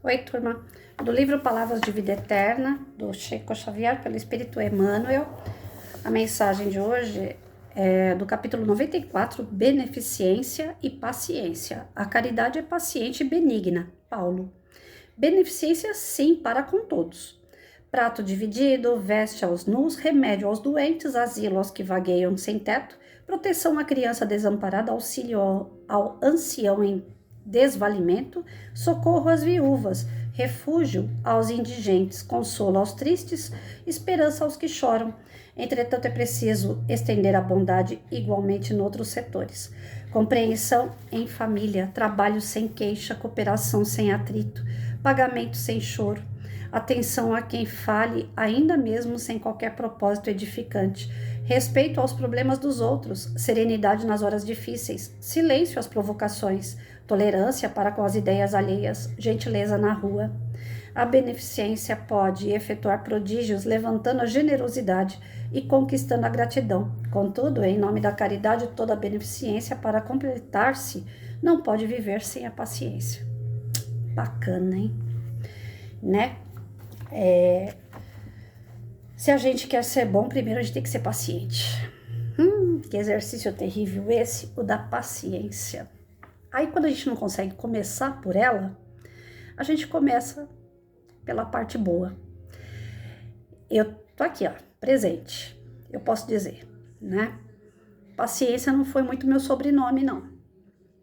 Oi, turma. Do livro Palavras de Vida Eterna, do Chico Xavier, pelo Espírito Emmanuel. A mensagem de hoje é do capítulo 94, Beneficência e Paciência. A caridade é paciente e benigna. Paulo. Beneficência, sim, para com todos. Prato dividido, veste aos nus, remédio aos doentes, asilo aos que vagueiam sem teto, proteção à criança desamparada, auxílio ao ancião em desvalimento, socorro às viúvas, refúgio aos indigentes, consolo aos tristes, esperança aos que choram. Entretanto, é preciso estender a bondade igualmente em outros setores. Compreensão em família, trabalho sem queixa, cooperação sem atrito, pagamento sem choro, atenção a quem fale, ainda mesmo sem qualquer propósito edificante, respeito aos problemas dos outros, serenidade nas horas difíceis, silêncio às provocações, tolerância para com as ideias alheias, gentileza na rua. A beneficência pode efetuar prodígios levantando a generosidade e conquistando a gratidão. Contudo, em nome da caridade, toda a beneficência para completar-se não pode viver sem a paciência. Bacana, hein? Né? Se a gente quer ser bom, primeiro a gente tem que ser paciente. Que exercício terrível esse, o da paciência. Aí quando a gente não consegue começar por ela, a gente começa pela parte boa. Eu tô aqui, ó, presente. Eu posso dizer, né? Paciência não foi muito meu sobrenome, não.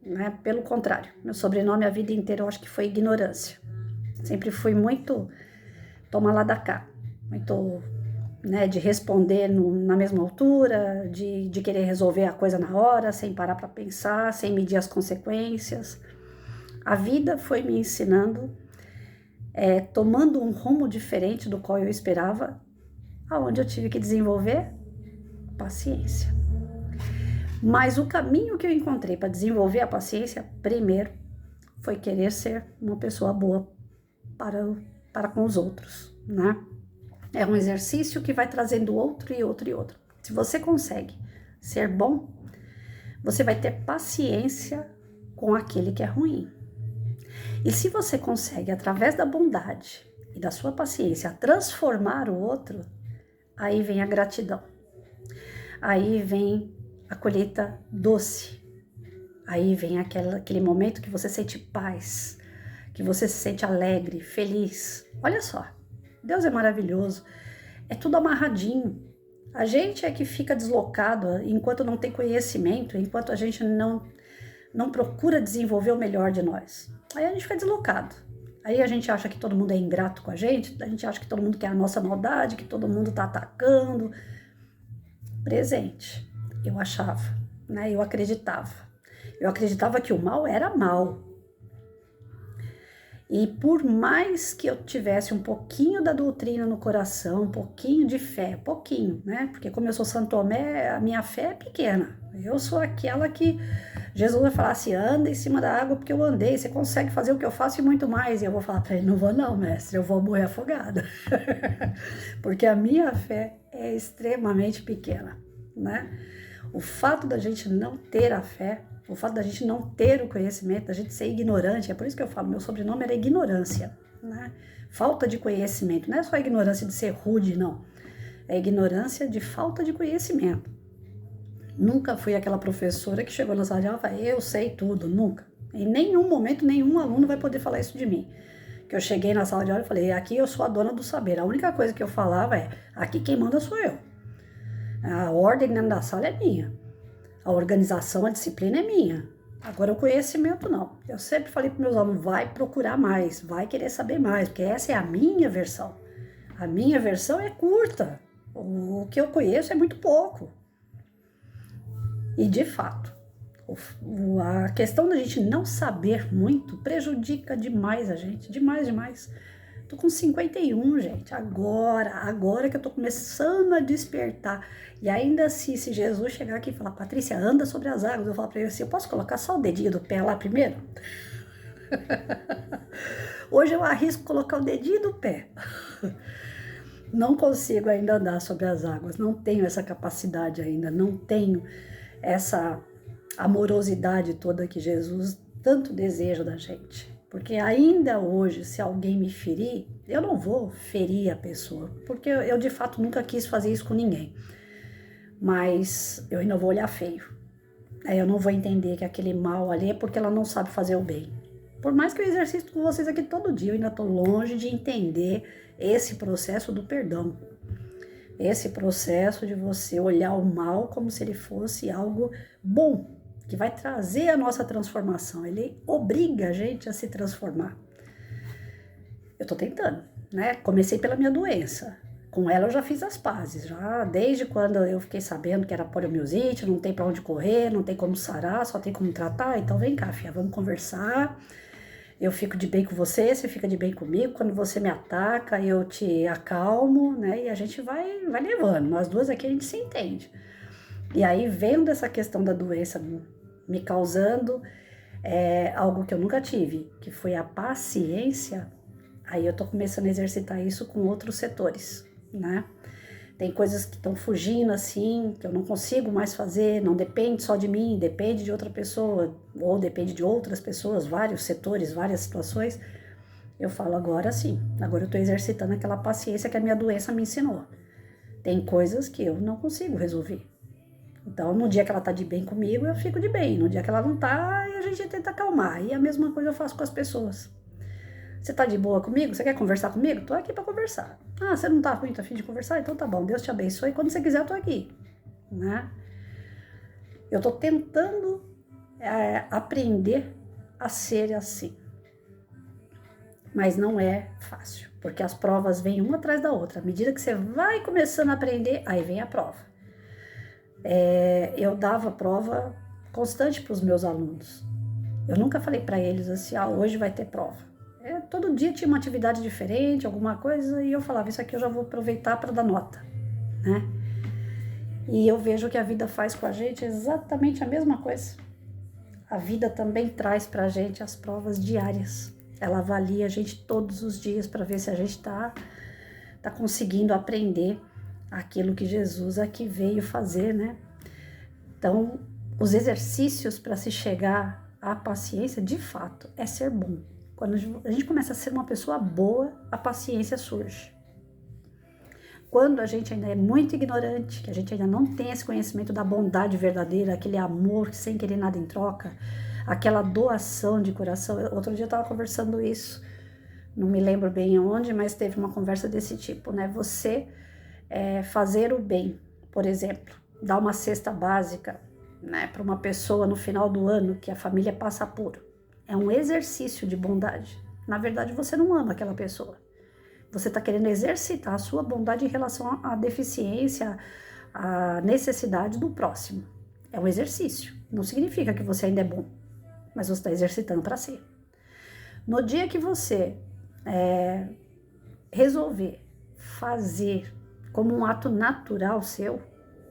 Né? Pelo contrário, meu sobrenome a vida inteira eu acho que foi ignorância. Sempre fui muito toma lá da cá, muito, né, de responder na mesma altura, de querer resolver a coisa na hora, sem parar para pensar, sem medir as consequências. A vida foi me ensinando, tomando um rumo diferente do qual eu esperava, aonde eu tive que desenvolver paciência. Mas o caminho que eu encontrei para desenvolver a paciência, primeiro, foi querer ser uma pessoa boa para com os outros, né? É um exercício que vai trazendo outro e outro e outro. Se você consegue ser bom, você vai ter paciência com aquele que é ruim. E se você consegue, através da bondade e da sua paciência, transformar o outro, aí vem a gratidão. Aí vem a colheita doce. Aí vem aquele momento que você sente paz, que você se sente alegre, feliz. Olha só, Deus é maravilhoso, é tudo amarradinho. A gente é que fica deslocado enquanto não tem conhecimento, enquanto a gente não procura desenvolver o melhor de nós. Aí a gente fica deslocado. Aí a gente acha que todo mundo é ingrato com a gente acha que todo mundo quer a nossa maldade, que todo mundo tá atacando. Presente, eu achava, né? Eu acreditava que o mal era mal. E por mais que eu tivesse um pouquinho da doutrina no coração, um pouquinho de fé, pouquinho, né? Porque como eu sou Santo Tomé, a minha fé é pequena. Eu sou aquela que Jesus vai falar assim, anda em cima da água porque eu andei, você consegue fazer o que eu faço e muito mais. E eu vou falar para ele, não vou não, mestre, eu vou morrer afogada. Porque a minha fé é extremamente pequena, né? O fato da gente não ter a fé, o fato da gente não ter o conhecimento, da gente ser ignorante, é por isso que eu falo, meu sobrenome era ignorância, né? Falta de conhecimento, não é só ignorância de ser rude, não. É ignorância de falta de conhecimento. Nunca fui aquela professora que chegou na sala de aula e falou, eu sei tudo, nunca. Em nenhum momento, nenhum aluno vai poder falar isso de mim. Que eu cheguei na sala de aula e falei, aqui eu sou a dona do saber. A única coisa que eu falava é, aqui quem manda sou eu. A ordem dentro da sala é minha. A organização, a disciplina é minha. Agora o conhecimento não. Eu sempre falei para meus alunos, vai procurar mais, vai querer saber mais, porque essa é a minha versão. A minha versão é curta. O que eu conheço é muito pouco. E de fato, a questão da gente não saber muito prejudica demais a gente, demais. Tô com 51, gente, agora que eu tô começando a despertar. E ainda assim, se Jesus chegar aqui e falar, Patrícia, anda sobre as águas, eu falo pra ele assim, eu posso colocar só o dedinho do pé lá primeiro? Hoje eu arrisco colocar o dedinho do pé. Não consigo ainda andar sobre as águas, não tenho essa capacidade ainda, não tenho essa amorosidade toda que Jesus tanto deseja da gente. Porque ainda hoje, se alguém me ferir, eu não vou ferir a pessoa, porque eu de fato nunca quis fazer isso com ninguém. Mas eu ainda vou olhar feio. Eu não vou entender que aquele mal ali é porque ela não sabe fazer o bem. Por mais que eu exercite com vocês aqui todo dia, eu ainda estou longe de entender esse processo do perdão. Esse processo de você olhar o mal como se ele fosse algo bom, que vai trazer a nossa transformação. Ele obriga a gente a se transformar. Eu tô tentando, né? Comecei pela minha doença. Com ela eu já fiz as pazes, já desde quando eu fiquei sabendo que era poliomielite, não tem para onde correr, não tem como sarar, só tem como tratar. Então vem cá, filha, vamos conversar. Eu fico de bem com você, você fica de bem comigo. Quando você me ataca, eu te acalmo, né? E a gente vai levando. Nós duas aqui a gente se entende. E aí, vendo essa questão da doença me causando algo que eu nunca tive, que foi a paciência, aí eu tô começando a exercitar isso com outros setores, né? Tem coisas que estão fugindo assim, que eu não consigo mais fazer, não depende só de mim, depende de outra pessoa, ou depende de outras pessoas, vários setores, várias situações. Eu falo agora sim, agora eu tô exercitando aquela paciência que a minha doença me ensinou. Tem coisas que eu não consigo resolver. Então, no dia que ela tá de bem comigo, eu fico de bem. No dia que ela não tá, a gente tenta acalmar. E a mesma coisa eu faço com as pessoas. Você tá de boa comigo? Você quer conversar comigo? Tô aqui pra conversar. Ah, você não tá muito afim de conversar? Então tá bom, Deus te abençoe. Quando você quiser, eu tô aqui, né? Eu tô tentando aprender a ser assim. Mas não é fácil, porque as provas vêm uma atrás da outra. À medida que você vai começando a aprender, aí vem a prova. Eu dava prova constante para os meus alunos. Eu nunca falei para eles assim, hoje vai ter prova. Todo dia tinha uma atividade diferente, alguma coisa, e eu falava, isso aqui eu já vou aproveitar para dar nota, né? E eu vejo que a vida faz com a gente exatamente a mesma coisa. A vida também traz para a gente as provas diárias. Ela avalia a gente todos os dias para ver se a gente tá conseguindo aprender aquilo que Jesus aqui veio fazer, né? Então, os exercícios para se chegar à paciência, de fato, é ser bom. Quando a gente começa a ser uma pessoa boa, a paciência surge. Quando a gente ainda é muito ignorante, que a gente ainda não tem esse conhecimento da bondade verdadeira, aquele amor sem querer nada em troca, aquela doação de coração. Outro dia eu estava conversando isso, não me lembro bem onde, mas teve uma conversa desse tipo, né? Você fazer o bem, por exemplo, dar uma cesta básica, né, para uma pessoa no final do ano que a família passa apuro. É um exercício de bondade. Na verdade, você não ama aquela pessoa. Você está querendo exercitar a sua bondade em relação à deficiência, à necessidade do próximo. É um exercício. Não significa que você ainda é bom, mas você está exercitando para ser. No dia que você resolver fazer como um ato natural seu,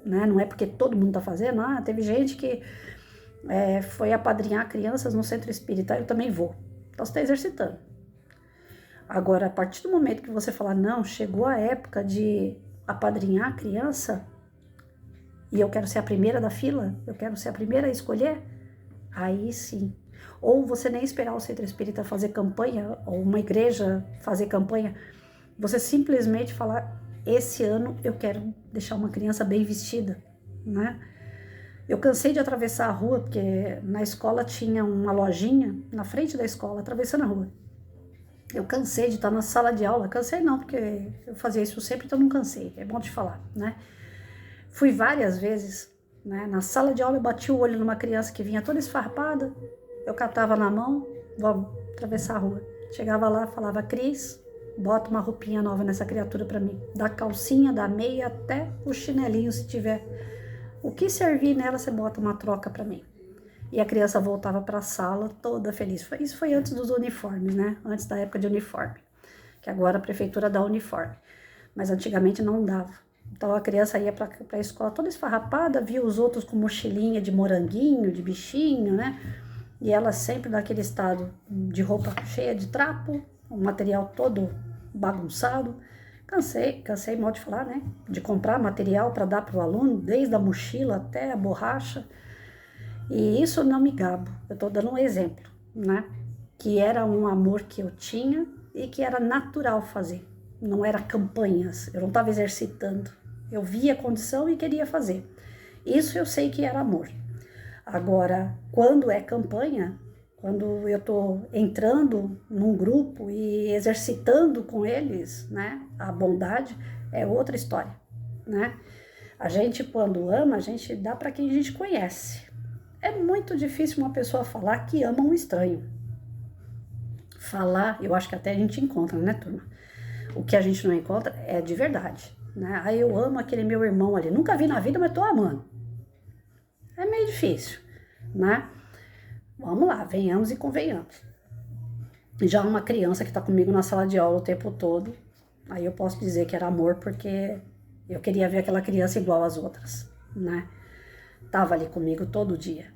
né? Não é porque todo mundo está fazendo. Teve gente que foi apadrinhar crianças no centro espírita, eu também vou. Então você está exercitando. Agora, a partir do momento que você falar, não, chegou a época de apadrinhar a criança e eu quero ser a primeira da fila, eu quero ser a primeira a escolher, aí sim. Ou você nem esperar o centro espírita fazer campanha, ou uma igreja fazer campanha, você simplesmente falar, esse ano eu quero deixar uma criança bem vestida, né? Eu cansei de atravessar a rua, porque na escola tinha uma lojinha na frente da escola, atravessando a rua. Eu cansei de estar na sala de aula, cansei não, porque eu fazia isso sempre, então não cansei, é bom te falar, né? Fui várias vezes, né? Na sala de aula eu bati o olho numa criança que vinha toda esfarrapada, eu catava na mão, vamos atravessar a rua. Chegava lá, falava, Cris, bota uma roupinha nova nessa criatura para mim, da calcinha, da meia até o chinelinho se tiver. O que servir nela, você bota uma troca para mim. E a criança voltava para a sala toda feliz. Isso foi antes dos uniformes, né? Antes da época de uniforme. Que agora a prefeitura dá uniforme. Mas antigamente não dava. Então a criança ia para a escola toda esfarrapada, via os outros com mochilinha de moranguinho, de bichinho, né? E ela sempre naquele estado de roupa cheia de trapo, o material todo bagunçado. Cansei mal de falar, né? De comprar material para dar para o aluno, desde a mochila até a borracha. E isso não me gabo, eu estou dando um exemplo, né? que era um amor que eu tinha e que era natural fazer. Não era campanhas, eu não estava exercitando. Eu via a condição e queria fazer. Isso eu sei que era amor. Agora, quando é campanha, quando eu estou entrando num grupo e exercitando com eles, né, a bondade, é outra história, né? A gente, quando ama, a gente dá para quem a gente conhece. É muito difícil uma pessoa falar que ama um estranho. Falar, eu acho que até a gente encontra, né, turma? O que a gente não encontra é de verdade, né? Aí eu amo aquele meu irmão ali. Nunca vi na vida, mas tô amando. É meio difícil, né? Vamos lá, venhamos e convenhamos. Já uma criança que tá comigo na sala de aula o tempo todo, aí eu posso dizer que era amor porque eu queria ver aquela criança igual às outras, né? Tava ali comigo todo dia.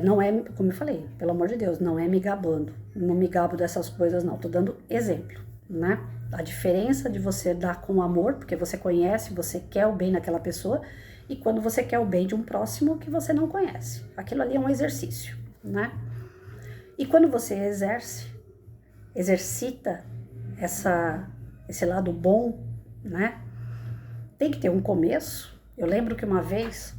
Não é, como eu falei, pelo amor de Deus, não é me gabando. Não me gabo dessas coisas, não. Tô dando exemplo, né? A diferença de você dar com amor, porque você conhece, você quer o bem naquela pessoa, e quando você quer o bem de um próximo que você não conhece. Aquilo ali é um exercício, né? E quando você exercita esse lado bom, né? Tem que ter um começo. Eu lembro que uma vez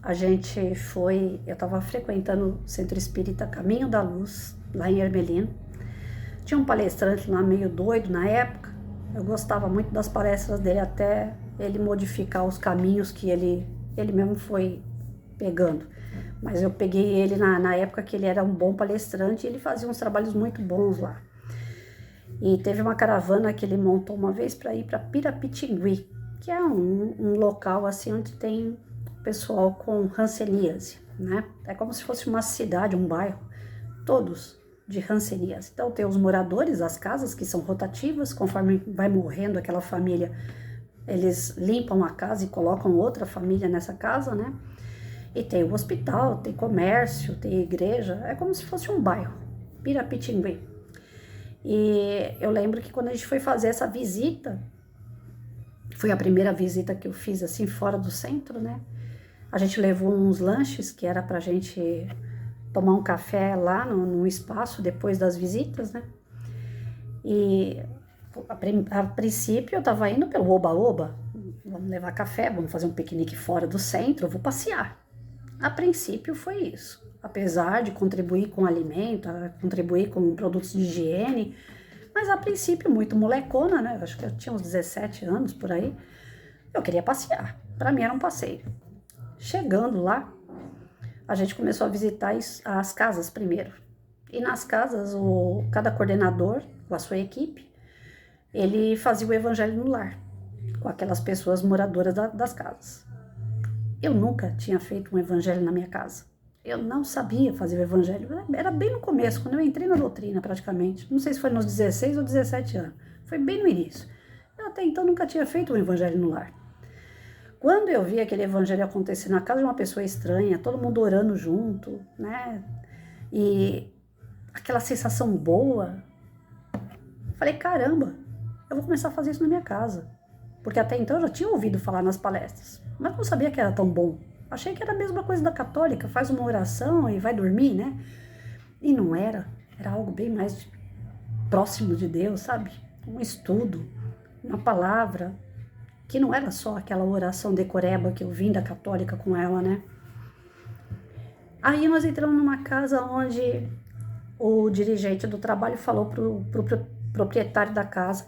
eu estava frequentando o Centro Espírita Caminho da Luz, lá em Ermelino. Tinha um palestrante lá meio doido na época. Eu gostava muito das palestras dele até ele modificar os caminhos que ele mesmo foi pegando. Mas eu peguei ele na época que ele era um bom palestrante e ele fazia uns trabalhos muito bons lá. E teve uma caravana que ele montou uma vez para ir para Pirapitingui, que é um local assim onde tem pessoal com hanseníase, né? É como se fosse uma cidade, um bairro, todos de hanseníase. Então tem os moradores, as casas que são rotativas, conforme vai morrendo aquela família, eles limpam a casa e colocam outra família nessa casa, né? E tem o hospital, tem comércio, tem igreja, é como se fosse um bairro, Pirapitingui. E eu lembro que quando a gente foi fazer essa visita, foi a primeira visita que eu fiz assim fora do centro, né? A gente levou uns lanches que era pra gente tomar um café lá no espaço depois das visitas, né? E a princípio eu tava indo pelo oba-oba, vamos levar café, vamos fazer um piquenique fora do centro, vou passear. A princípio foi isso. Apesar de contribuir com alimento, contribuir com produtos de higiene, mas a princípio muito molecona, né? Acho que eu tinha uns 17 anos por aí. Eu queria passear. Para mim era um passeio. Chegando lá, a gente começou a visitar as casas primeiro. E nas casas, cada coordenador, com a sua equipe, ele fazia o evangelho no lar, com aquelas pessoas moradoras das casas. Eu nunca tinha feito um evangelho na minha casa. Eu não sabia fazer o evangelho. Era bem no começo, quando eu entrei na doutrina praticamente. Não sei se foi nos 16 ou 17 anos. Foi bem no início. Eu até então nunca tinha feito um evangelho no lar. Quando eu vi aquele evangelho acontecer na casa de uma pessoa estranha, todo mundo orando junto, né? E aquela sensação boa, falei, caramba, eu vou começar a fazer isso na minha casa. Porque até então eu já tinha ouvido falar nas palestras, mas não sabia que era tão bom. Achei que era a mesma coisa da católica, faz uma oração e vai dormir, né? E não era, era algo bem mais próximo de Deus, sabe? Um estudo, uma palavra, que não era só aquela oração decoreba que eu vim da católica com ela, né? Aí nós entramos numa casa onde o dirigente do trabalho falou pro proprietário da casa,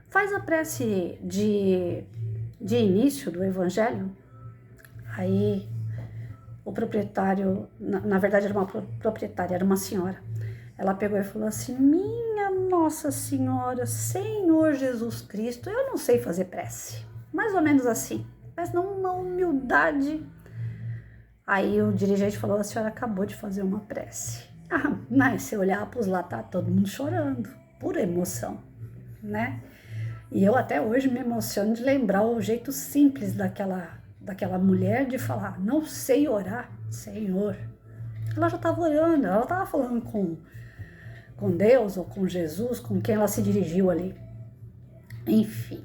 faz a prece de início do evangelho. Aí o proprietário, na verdade era uma proprietária, era uma senhora. Ela pegou e falou assim, minha Nossa Senhora, Senhor Jesus Cristo, eu não sei fazer prece. Mais ou menos assim, mas não uma humildade. Aí o dirigente falou, a senhora acabou de fazer uma prece. Ah, mas se olhar para os lá, tá todo mundo chorando, pura emoção, né? E eu até hoje me emociono de lembrar o jeito simples daquela mulher de falar, não sei orar, Senhor. Ela já estava orando, ela estava falando com Deus ou com Jesus, com quem ela se dirigiu ali. Enfim,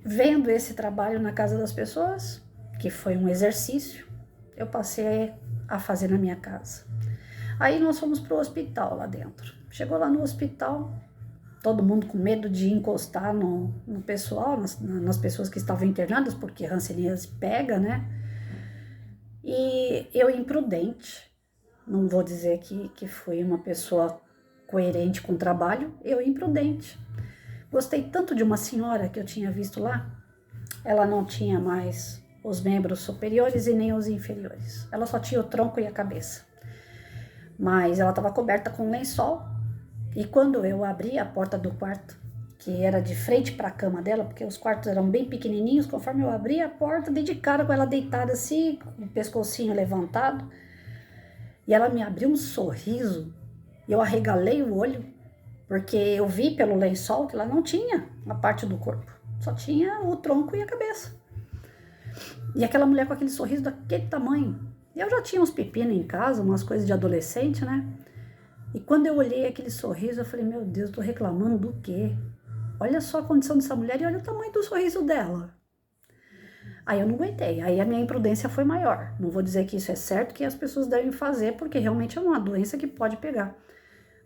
vendo esse trabalho na casa das pessoas, que foi um exercício, eu passei a fazer na minha casa. Aí nós fomos pro hospital lá dentro. Chegou lá no hospital, todo mundo com medo de encostar no pessoal, nas pessoas que estavam internadas, porque hanseníase pega, né? E eu imprudente, não vou dizer que fui uma pessoa coerente com o trabalho, eu imprudente. Gostei tanto de uma senhora que eu tinha visto lá, ela não tinha mais os membros superiores e nem os inferiores, ela só tinha o tronco e a cabeça. Mas ela estava coberta com lençol, e quando eu abri a porta do quarto, que era de frente para a cama dela, porque os quartos eram bem pequenininhos, conforme eu abri a porta, dei de cara com ela deitada assim, com o pescocinho levantado, e ela me abriu um sorriso, e eu arregalei o olho, porque eu vi pelo lençol que ela não tinha a parte do corpo, só tinha o tronco e a cabeça. E aquela mulher com aquele sorriso daquele tamanho. Eu já tinha uns pepinos em casa, umas coisas de adolescente, né? E quando eu olhei aquele sorriso, eu falei, meu Deus, tô reclamando do quê? Olha só a condição dessa mulher e olha o tamanho do sorriso dela. Aí eu não aguentei, aí a minha imprudência foi maior. Não vou dizer que isso é certo, que as pessoas devem fazer, porque realmente é uma doença que pode pegar.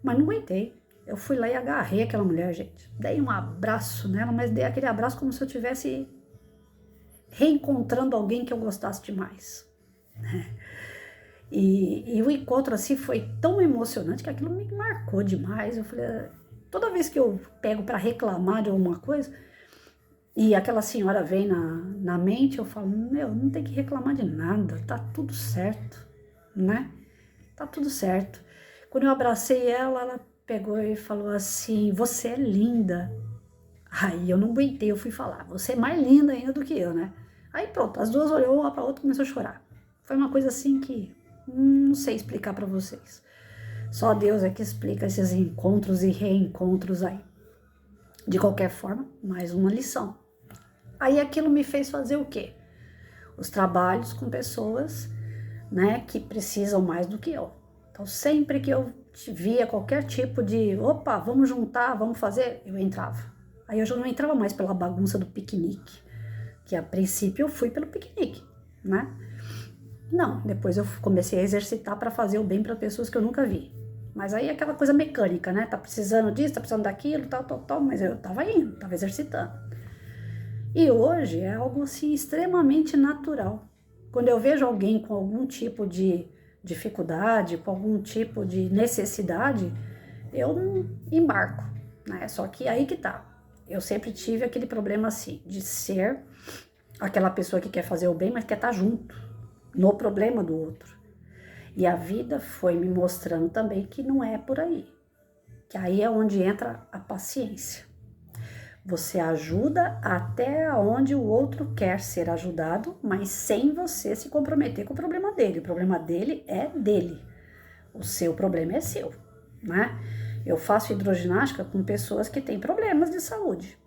Mas não aguentei. Eu fui lá e agarrei aquela mulher, gente. Dei um abraço nela, mas dei aquele abraço como se eu estivesse reencontrando alguém que eu gostasse demais. E o encontro assim foi tão emocionante que aquilo me marcou demais. Eu falei, toda vez que eu pego para reclamar de alguma coisa e aquela senhora vem na mente, eu falo, meu, não tem que reclamar de nada, tá tudo certo, né? Tá tudo certo. Quando eu abracei ela, ela pegou e falou assim, você é linda. Aí eu não aguentei, eu fui falar, você é mais linda ainda do que eu, né? Aí pronto, as duas olhou uma pra outra e começou a chorar. Foi uma coisa assim que não sei explicar pra vocês. Só Deus é que explica esses encontros e reencontros aí. De qualquer forma, mais uma lição. Aí aquilo me fez fazer o quê? Os trabalhos com pessoas, né, que precisam mais do que eu. Então sempre que eu via qualquer tipo de, opa, vamos juntar, vamos fazer, eu entrava. Aí eu já não entrava mais pela bagunça do piquenique, que a princípio eu fui pelo piquenique, né? Não, depois eu comecei a exercitar para fazer o bem para pessoas que eu nunca vi. Mas aí é aquela coisa mecânica, né? Tá precisando disso, tá precisando daquilo, tal, mas eu tava indo, tava exercitando. E hoje é algo assim extremamente natural. Quando eu vejo alguém com algum tipo de dificuldade, com algum tipo de necessidade, eu embarco, né? Só que aí que tá. Eu sempre tive aquele problema assim, de ser aquela pessoa que quer fazer o bem, mas quer estar junto no problema do outro. E a vida foi me mostrando também que não é por aí. Que aí é onde entra a paciência. Você ajuda até onde o outro quer ser ajudado, mas sem você se comprometer com o problema dele. O problema dele é dele. O seu problema é seu, né? Eu faço hidroginástica com pessoas que têm problemas de saúde.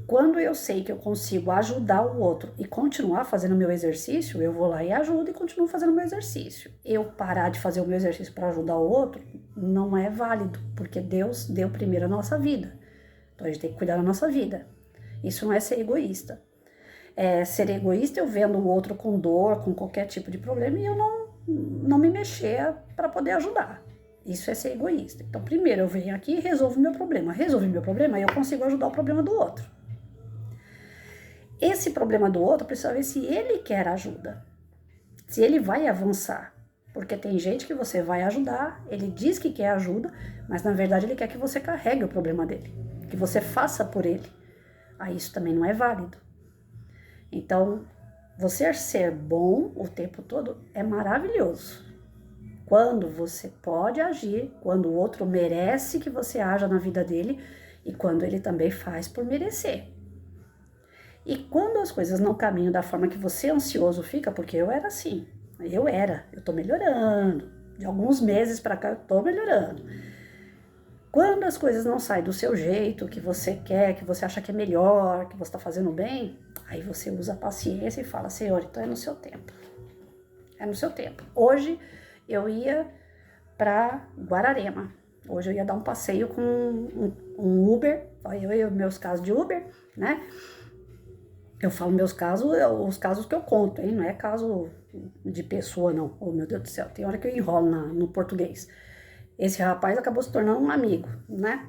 Quando eu sei que eu consigo ajudar o outro e continuar fazendo o meu exercício, eu vou lá e ajudo e continuo fazendo o meu exercício. Eu parar de fazer o meu exercício para ajudar o outro não é válido, porque Deus deu primeiro a nossa vida. Então a gente tem que cuidar da nossa vida. Isso não é ser egoísta. É ser egoísta eu vendo o outro com dor, com qualquer tipo de problema e eu não me mexer para poder ajudar. Isso é ser egoísta. Então primeiro eu venho aqui e resolvo o meu problema. Resolvi meu problema, aí eu consigo ajudar o problema do outro. Esse problema do outro precisa ver se ele quer ajuda, se ele vai avançar. Porque tem gente que você vai ajudar, ele diz que quer ajuda, mas na verdade ele quer que você carregue o problema dele, que você faça por ele. Aí isso também não é válido. Então, você ser bom o tempo todo é maravilhoso. Quando você pode agir, quando o outro merece que você haja na vida dele e quando ele também faz por merecer. E quando as coisas não caminham da forma que você ansioso fica, porque eu era assim, eu tô melhorando, de alguns meses para cá eu tô melhorando. Quando as coisas não saem do seu jeito, que você quer, que você acha que é melhor, que você tá fazendo bem, aí você usa a paciência e fala, Senhor, então é no seu tempo. É no seu tempo. Hoje eu ia para Guararema. Hoje eu ia dar um passeio com um Uber, eu e meus casos de Uber, né? Eu falo meus casos, os casos que eu conto, hein? Não é caso de pessoa, não. Oh, meu Deus do céu, tem hora que eu enrolo no português. Esse rapaz acabou se tornando um amigo, né?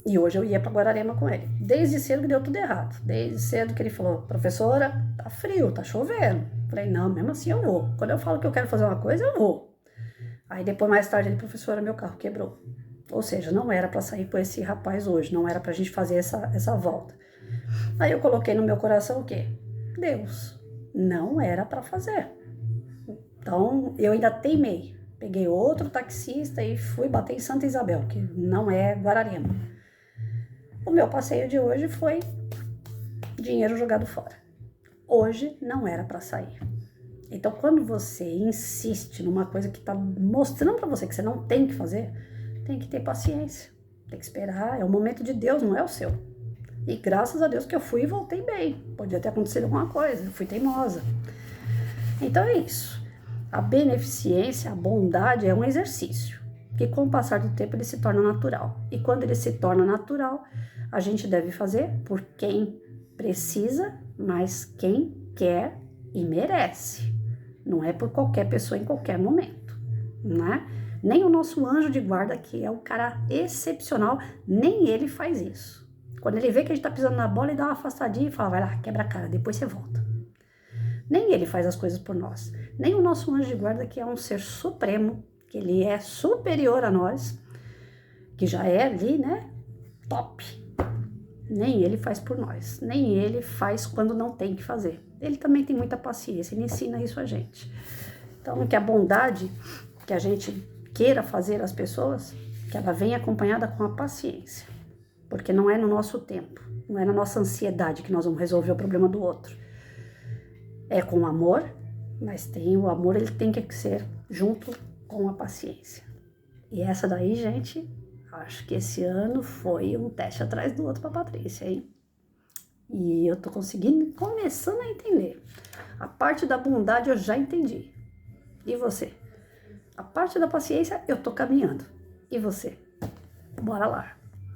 E hoje eu ia para Guararema com ele. Desde cedo que deu tudo errado. Desde cedo que ele falou, professora, tá frio, tá chovendo. Falei, não, mesmo assim eu vou. Quando eu falo que eu quero fazer uma coisa, eu vou. Aí depois, mais tarde, ele, professora, meu carro quebrou. Ou seja, não era para sair com esse rapaz hoje, não era pra gente fazer essa volta. Aí eu coloquei no meu coração o quê? Deus, não era para fazer. Então, eu ainda teimei. Peguei outro taxista e fui bater em Santa Isabel, que não é Guararema. O meu passeio de hoje foi dinheiro jogado fora. Hoje não era para sair. Então, quando você insiste numa coisa que tá mostrando para você que você não tem que fazer, tem que ter paciência, tem que esperar. É o momento de Deus, não é o seu. E graças a Deus que eu fui e voltei bem. Podia ter acontecido alguma coisa, eu fui teimosa. Então é isso. A beneficência, a bondade é um exercício que com o passar do tempo ele se torna natural. E quando ele se torna natural, a gente deve fazer por quem precisa, mas quem quer e merece. Não é por qualquer pessoa em qualquer momento, né? Nem o nosso anjo de guarda, que é um cara excepcional, nem ele faz isso. Quando ele vê que a gente tá pisando na bola, ele dá uma afastadinha e fala, vai lá, quebra a cara, depois você volta. Nem ele faz as coisas por nós. Nem o nosso anjo de guarda, que é um ser supremo, que ele é superior a nós, que já é ali, né, top. Nem ele faz por nós. Nem ele faz quando não tem que fazer. Ele também tem muita paciência, ele ensina isso a gente. Então, que a bondade que a gente queira fazer às pessoas, que ela venha acompanhada com a paciência. Porque não é no nosso tempo, não é na nossa ansiedade que nós vamos resolver o problema do outro. É com amor, mas o amor ele tem que ser junto com a paciência. E essa daí, gente, acho que esse ano foi um teste atrás do outro para Patrícia, hein? E eu tô começando a entender. A parte da bondade eu já entendi. E você? A parte da paciência eu tô caminhando. E você? Bora lá!